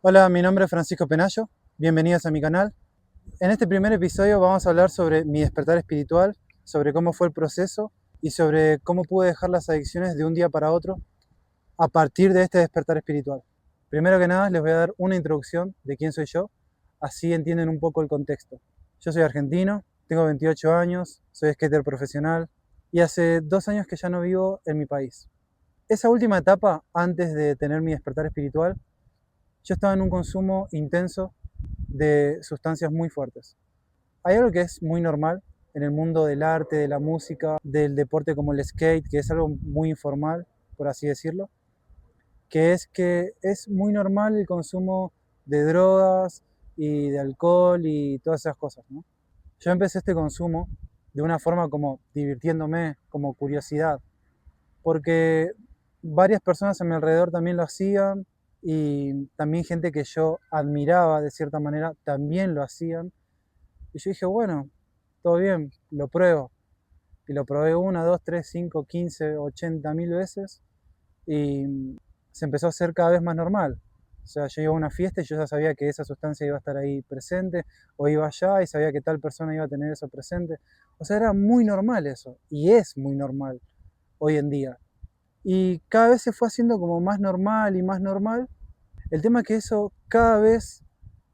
Hola, mi nombre es Francisco Penayo, bienvenidos a mi canal. En este primer episodio vamos a hablar sobre mi despertar espiritual, sobre cómo fue el proceso y sobre cómo pude dejar las adicciones de un día para otro a partir de este despertar espiritual. Primero que nada les voy a dar una introducción de quién soy yo, así entienden un poco el contexto. Yo soy argentino, tengo 28 años, soy skater profesional y hace 2 años que ya no vivo en mi país. Esa última etapa, antes de tener mi despertar espiritual, yo estaba en un consumo intenso de sustancias muy fuertes. Hay algo que es muy normal en el mundo del arte, de la música, del deporte como el skate, que es algo muy informal, por así decirlo, que es muy normal el consumo de drogas y de alcohol y todas esas cosas, ¿no? Yo empecé este consumo de una forma como divirtiéndome, como curiosidad, porque varias personas a mi alrededor también lo hacían y también gente que yo admiraba de cierta manera también lo hacían. Y yo dije, bueno, todo bien, lo pruebo. Y lo probé 1, 2, 3, 5, 15, 80.000 veces y se empezó a hacer cada vez más normal. O sea, yo iba a una fiesta y yo ya sabía que esa sustancia iba a estar ahí presente, o iba allá y sabía que tal persona iba a tener eso presente. O sea, era muy normal eso, y es muy normal hoy en día. Y cada vez se fue haciendo como más normal y más normal. El tema es que eso cada vez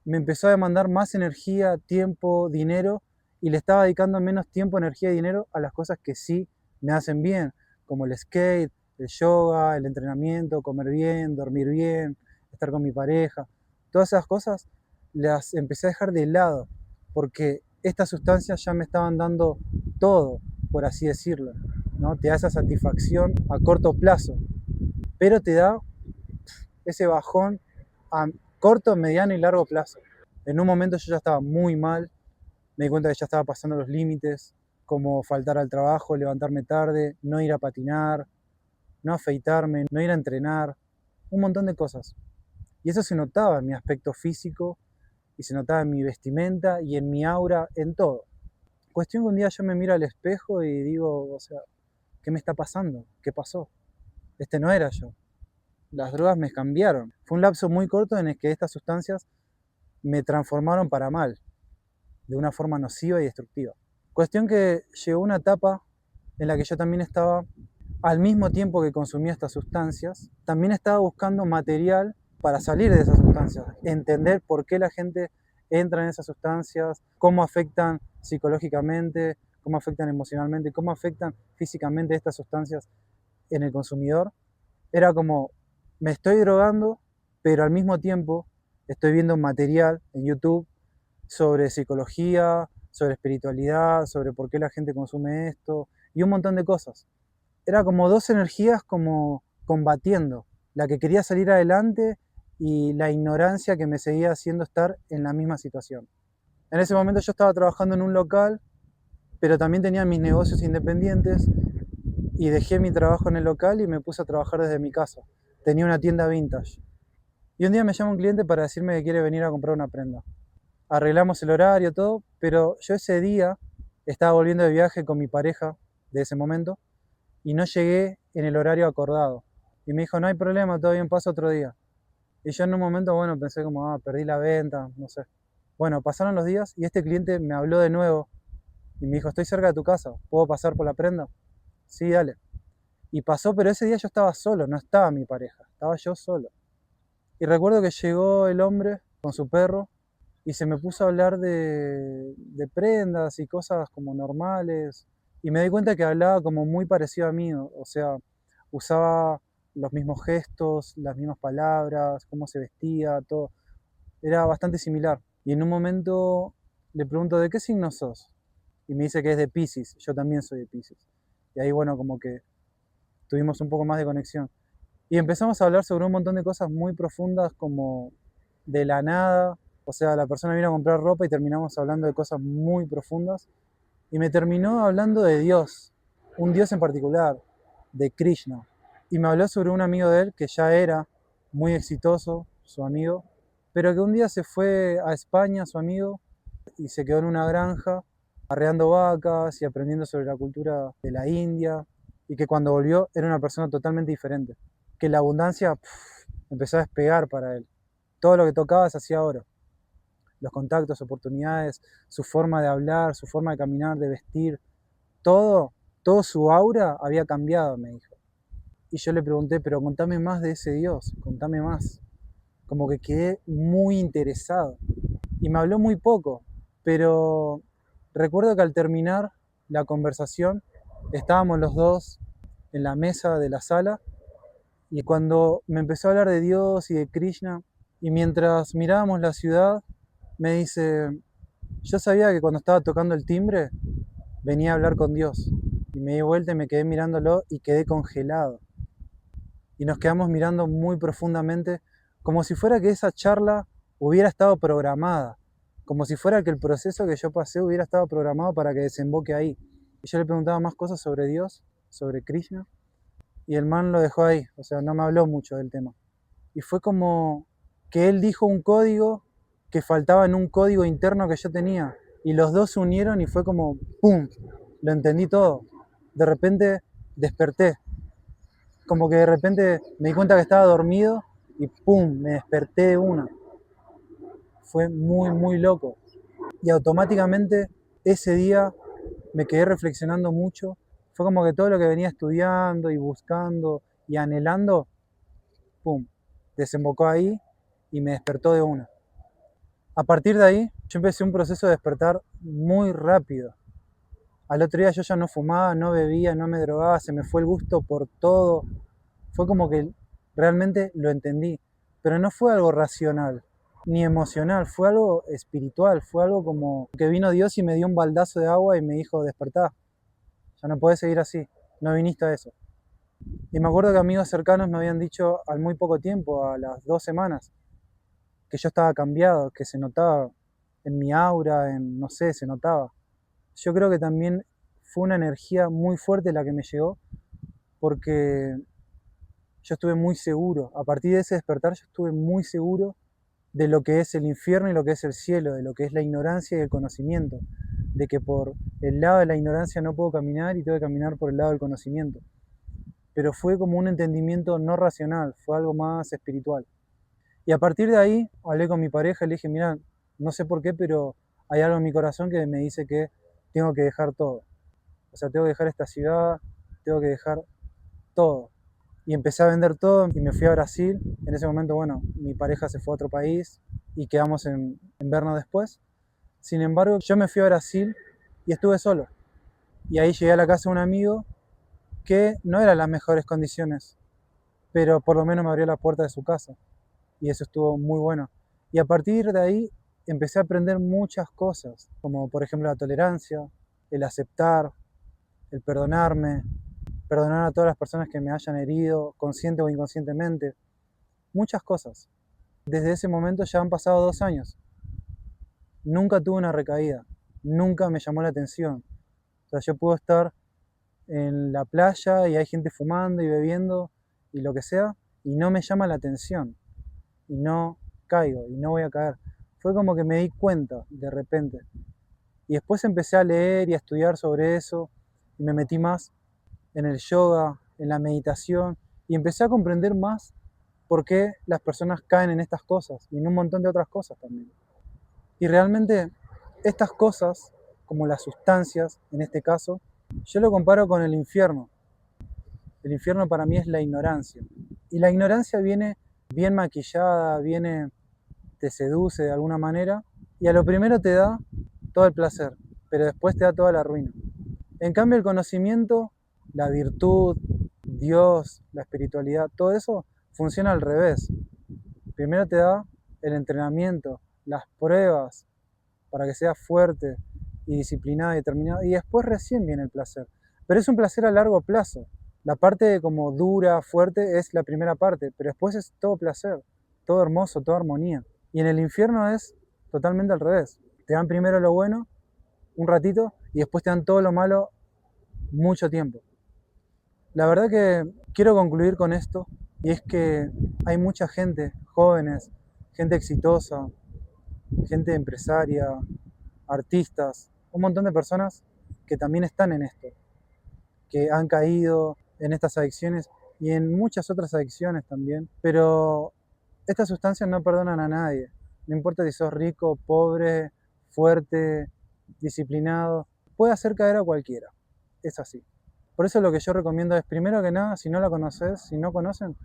me empezó a demandar más energía, tiempo, dinero, y le estaba dedicando menos tiempo, energía y dinero a las cosas que sí me hacen bien, como el skate, el yoga, el entrenamiento, comer bien, dormir bien, estar con mi pareja. Todas esas cosas las empecé a dejar de lado, porque estas sustancias ya me estaban dando todo, por así decirlo, ¿no? Te da esa satisfacción a corto plazo, pero te da ese bajón a corto, mediano y largo plazo. En un momento yo ya estaba muy mal, me di cuenta que ya estaba pasando los límites, como faltar al trabajo, levantarme tarde, no ir a patinar, no afeitarme, no ir a entrenar, un montón de cosas. Y eso se notaba en mi aspecto físico, y se notaba en mi vestimenta y en mi aura, en todo. Cuestión que un día yo me miro al espejo y digo, o sea, ¿qué me está pasando? ¿Qué pasó? Este no era yo. Las drogas me cambiaron. Fue un lapso muy corto en el que estas sustancias me transformaron para mal, de una forma nociva y destructiva. Cuestión que llegó una etapa en la que yo también estaba, al mismo tiempo que consumía estas sustancias, también estaba buscando material para salir de esas sustancias, entender por qué la gente entra en esas sustancias, cómo afectan psicológicamente, cómo afectan emocionalmente, cómo afectan físicamente estas sustancias en el consumidor. Era como, me estoy drogando, pero al mismo tiempo estoy viendo material en YouTube sobre psicología, sobre espiritualidad, sobre por qué la gente consume esto y un montón de cosas. Era como dos energías como combatiendo, la que quería salir adelante y la ignorancia que me seguía haciendo estar en la misma situación. En ese momento yo estaba trabajando en un local, pero también tenía mis negocios independientes y dejé mi trabajo en el local y me puse a trabajar desde mi casa. Tenía una tienda vintage. Y un día me llama un cliente para decirme que quiere venir a comprar una prenda. Arreglamos el horario, todo, pero yo ese día estaba volviendo de viaje con mi pareja de ese momento y no llegué en el horario acordado. Y me dijo, no hay problema, todo bien, pasa otro día. Y yo en un momento, bueno, pensé como, perdí la venta, no sé. Bueno, pasaron los días y este cliente me habló de nuevo y me dijo, estoy cerca de tu casa, ¿puedo pasar por la prenda? Sí, dale. Y pasó, pero ese día yo estaba solo, no estaba mi pareja, estaba yo solo. Y recuerdo que llegó el hombre con su perro y se me puso a hablar de prendas y cosas como normales. Y me di cuenta que hablaba como muy parecido a mí, o sea, usaba los mismos gestos, las mismas palabras, cómo se vestía, todo. Era bastante similar. Y en un momento le pregunto, ¿de qué signo sos? Y me dice que es de Piscis, yo también soy de Piscis. Y ahí, bueno, como que tuvimos un poco más de conexión. Y empezamos a hablar sobre un montón de cosas muy profundas como de la nada. O sea, la persona vino a comprar ropa y terminamos hablando de cosas muy profundas. Y me terminó hablando de Dios, un Dios en particular, de Krishna. Y me habló sobre un amigo de él que ya era muy exitoso, su amigo, pero que un día se fue a España, su amigo, y se quedó en una granja arreando vacas y aprendiendo sobre la cultura de la India, y que cuando volvió era una persona totalmente diferente, que la abundancia empezó a despegar para él. todo lo que tocaba se hacía oro. Los contactos, oportunidades, su forma de hablar, su forma de caminar, de vestir, todo, todo su aura había cambiado, me dijo. Y yo le pregunté, pero contame más de ese Dios, contame más. Como que quedé muy interesado. Y me habló muy poco, pero recuerdo que al terminar la conversación estábamos los dos en la mesa de la sala y cuando me empezó a hablar de Dios y de Krishna y mientras mirábamos la ciudad me dice, yo sabía que cuando estaba tocando el timbre venía a hablar con Dios y me di vuelta y me quedé mirándolo y quedé congelado y nos quedamos mirando muy profundamente como si fuera que esa charla hubiera estado programada, como si fuera que el proceso que yo pasé hubiera estado programado para que desemboque ahí. Y yo le preguntaba más cosas sobre Dios, sobre Krishna, y el man lo dejó ahí, o sea, no me habló mucho del tema. Y fue como que él dijo un código que faltaba en un código interno que yo tenía, y los dos se unieron y fue como, ¡pum!, lo entendí todo. De repente desperté, como que de repente me di cuenta que estaba dormido y ¡pum!, me desperté de una. Fue muy, muy loco. Y automáticamente ese día me quedé reflexionando mucho. Fue como que todo lo que venía estudiando y buscando y anhelando, ¡pum!, desembocó ahí y me despertó de una. A partir de ahí, yo empecé un proceso de despertar muy rápido. Al otro día yo ya no fumaba, no bebía, no me drogaba, se me fue el gusto por todo. Fue como que realmente lo entendí. Pero no fue algo racional ni emocional, fue algo espiritual, fue algo como que vino Dios y me dio un baldazo de agua y me dijo, despertá, ya no podés seguir así, no viniste a eso. Y me acuerdo que amigos cercanos me habían dicho al muy poco tiempo, a las 2 semanas, que yo estaba cambiado, que se notaba en mi aura, en no sé, se notaba. Yo creo que también fue una energía muy fuerte la que me llegó, porque yo estuve muy seguro, a partir de ese despertar yo estuve muy seguro de lo que es el infierno y lo que es el cielo, de lo que es la ignorancia y el conocimiento, de que por el lado de la ignorancia no puedo caminar y tengo que caminar por el lado del conocimiento. Pero fue como un entendimiento no racional, fue algo más espiritual. Y a partir de ahí hablé con mi pareja y le dije, mira, no sé por qué, pero hay algo en mi corazón que me dice que tengo que dejar todo. O sea, tengo que dejar esta ciudad, tengo que dejar todo. Y empecé a vender todo y me fui a Brasil. En ese momento, bueno, mi pareja se fue a otro país y quedamos en vernos después. Sin embargo, yo me fui a Brasil y estuve solo. Y ahí llegué a la casa de un amigo que no eran las mejores condiciones, pero por lo menos me abrió la puerta de su casa. Y eso estuvo muy bueno. Y a partir de ahí empecé a aprender muchas cosas, como por ejemplo la tolerancia, el aceptar, el perdonarme, perdonar a todas las personas que me hayan herido, consciente o inconscientemente, muchas cosas. Desde ese momento ya han pasado 2 años. Nunca tuve una recaída, nunca me llamó la atención. O sea, yo puedo estar en la playa y hay gente fumando y bebiendo y lo que sea, y no me llama la atención, y no caigo, y no voy a caer. Fue como que me di cuenta de repente. Y después empecé a leer y a estudiar sobre eso, y me metí más en el yoga, en la meditación, y empecé a comprender más por qué las personas caen en estas cosas y en un montón de otras cosas también. Y realmente estas cosas, como las sustancias en este caso, yo lo comparo con el infierno. El infierno para mí es la ignorancia. Y la ignorancia viene bien maquillada, te seduce de alguna manera, y a lo primero te da todo el placer, pero después te da toda la ruina. En cambio el conocimiento, la virtud, Dios, la espiritualidad, todo eso funciona al revés. Primero te da el entrenamiento, las pruebas, para que seas fuerte y disciplinado y determinado, y después recién viene el placer. Pero es un placer a largo plazo. La parte como dura, fuerte, es la primera parte, pero después es todo placer, todo hermoso, toda armonía. Y en el infierno es totalmente al revés. Te dan primero lo bueno, un ratito, y después te dan todo lo malo, mucho tiempo. La verdad que quiero concluir con esto, y es que hay mucha gente, jóvenes, gente exitosa, gente empresaria, artistas, un montón de personas que también están en esto, que han caído en estas adicciones y en muchas otras adicciones también, pero Estas sustancias no perdonan a nadie. No importa si sos rico, pobre, fuerte, disciplinado. Puede hacer caer a cualquiera. Es así. Por eso lo que yo recomiendo es, primero que nada, si no la conoces, si no conocen,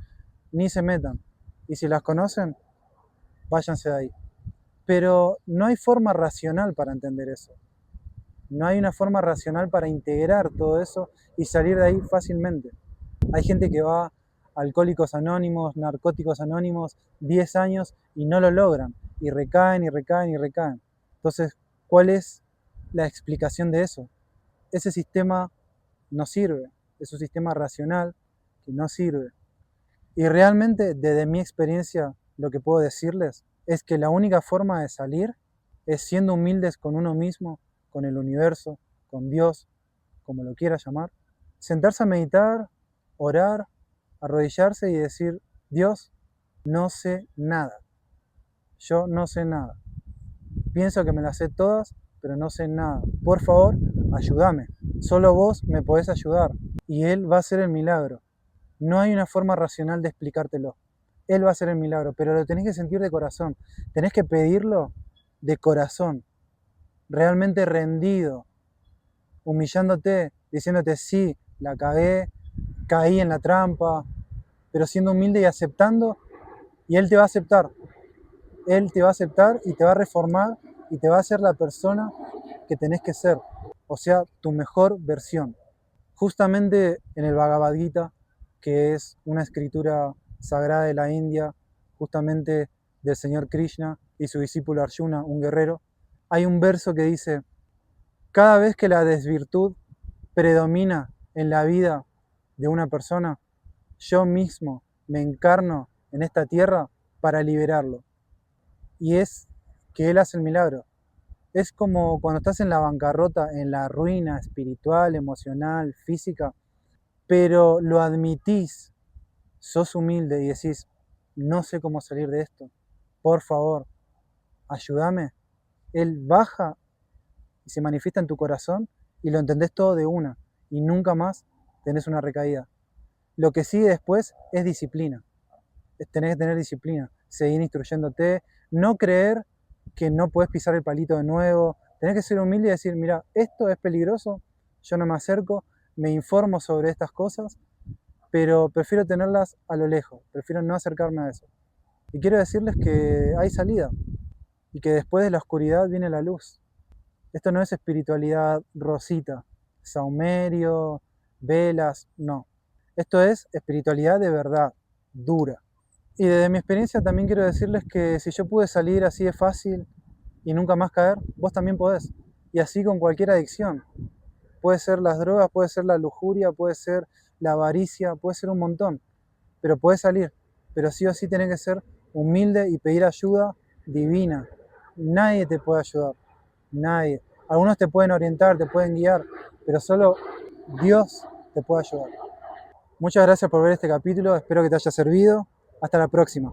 ni se metan. Y si las conocen, váyanse de ahí. Pero no hay forma racional para entender eso. No hay una forma racional para integrar todo eso y salir de ahí fácilmente. Hay gente que va a Alcohólicos Anónimos, Narcóticos Anónimos, 10 años y no lo logran. Y recaen y recaen y recaen. Entonces, ¿cuál es la explicación de eso? Ese sistema no sirve. Es un sistema racional que no sirve. Y realmente, desde mi experiencia, lo que puedo decirles es que la única forma de salir es siendo humildes con uno mismo, con el universo, con Dios, como lo quiera llamar. Sentarse a meditar, orar, arrodillarse y decir, Dios, no sé nada. Yo no sé nada. Pienso que me las sé todas, pero no sé nada. Por favor, ayúdame. Solo vos me podés ayudar. Y Él va a hacer el milagro. No hay una forma racional de explicártelo. Él va a hacer el milagro, pero lo tenés que sentir de corazón. Tenés que pedirlo de corazón, realmente rendido, humillándote, diciéndote, sí, la cagué, caí en la trampa, pero siendo humilde y aceptando, y Él te va a aceptar. Él te va a aceptar y te va a reformar y te va a hacer la persona que tenés que ser, o sea, tu mejor versión. Justamente en el Bhagavad Gita, que es una escritura sagrada de la India, justamente del señor Krishna y su discípulo Arjuna, un guerrero, hay un verso que dice, cada vez que la desvirtud predomina en la vida de una persona, yo mismo me encarno en esta tierra para liberarlo. Y es que Él hace el milagro. Es como cuando estás en la bancarrota, en la ruina espiritual, emocional, física, pero lo admitís, sos humilde y decís, no sé cómo salir de esto, por favor, ayúdame. Él baja y se manifiesta en tu corazón y lo entendés todo de una y nunca más tenés una recaída. Lo que sigue después es disciplina. Tenés que tener disciplina, seguir instruyéndote, no creer que no podés pisar el palito de nuevo, tenés que ser humilde y decir, mira, esto es peligroso, yo no me acerco, me informo sobre estas cosas, pero prefiero tenerlas a lo lejos, prefiero no acercarme a eso. Y quiero decirles que hay salida y que después de la oscuridad viene la luz. Esto no es espiritualidad rosita, saumerio, velas, no. Esto es espiritualidad de verdad, dura. Y desde mi experiencia también quiero decirles que si yo pude salir así de fácil y nunca más caer, vos también podés. Y así con cualquier adicción. Puede ser las drogas, puede ser la lujuria, puede ser la avaricia, puede ser un montón. Pero podés salir. Pero sí o sí tenés que ser humilde y pedir ayuda divina. Nadie te puede ayudar. Nadie. Algunos te pueden orientar, te pueden guiar, pero solo Dios te puede ayudar. Muchas gracias por ver este capítulo, espero que te haya servido. Hasta la próxima.